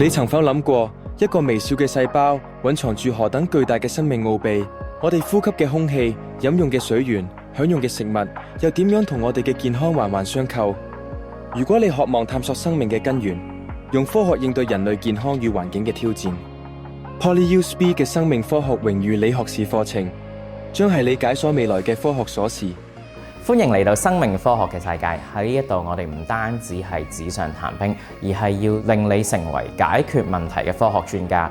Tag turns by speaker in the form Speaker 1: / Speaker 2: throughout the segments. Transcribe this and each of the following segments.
Speaker 1: 你曾否諗過，一個微小嘅細胞蘊藏住何等巨大嘅生命奧秘？我哋呼吸嘅空氣、飲用嘅水源、享用嘅食物，又點樣同我哋嘅健康環環相扣？如果你渴望探索生命嘅根源，用科學應對人類健康與環境嘅挑戰， PolyUSB 嘅生命科學榮譽理學士課程，將係你解鎖未來嘅科學鎖匙。
Speaker 2: 歡迎嚟到生命科學嘅世界。喺呢一度，我哋唔單止係紙上談兵，而係要令你成為解決問題嘅科學專家。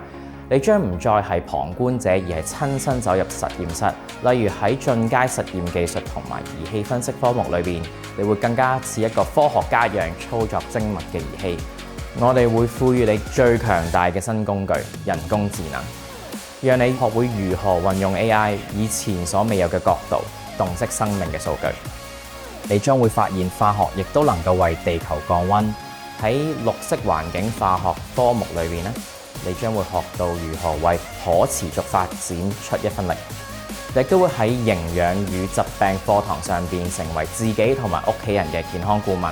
Speaker 2: 你將唔再係旁觀者，而係親身走入實驗室。例如喺進階實驗技術同埋儀器分析科目裏邊，你會更加似一個科學家一樣操作精密嘅儀器。我哋會賦予你最強大嘅新工具——人工智能，讓你學會如何運用 AI， 以前所未有嘅角度洞悉生命嘅數據。你將會發現化學亦都能夠為地球降溫。喺綠色環境化學科目裏面，你將會學到如何為可持續發展出一分力。亦都會喺營養與疾病課堂上邊成為自己同埋屋企人嘅健康顧問。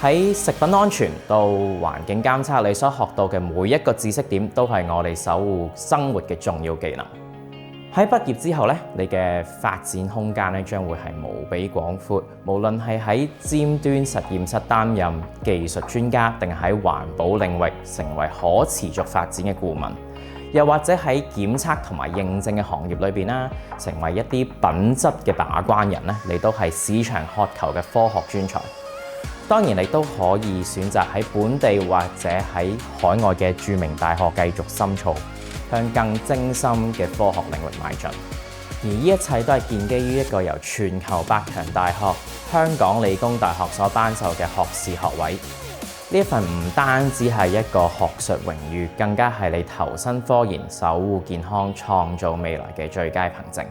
Speaker 2: 喺食品安全到環境監測，你所學到嘅每一個知識點都係我哋守護生活嘅重要技能。喺畢業之後咧，你嘅發展空間咧將會係無比廣闊。無論係喺尖端實驗室擔任技術專家，定係喺環保領域成為可持續發展嘅顧問，又或者喺檢測同埋認證嘅行業裏邊啦，成為一啲品質嘅把關人咧，你都係市場渴求嘅科學專才。當然，你都可以選擇喺本地或者喺海外嘅著名大學繼續深造，向更精深嘅科學領域邁進。而呢一切都係建基於一個由全球百強大學香港理工大學所頒授嘅學士學位。呢一份唔單止係一個學術榮譽，更加係你投身科研、守護健康、創造未來嘅最佳憑證。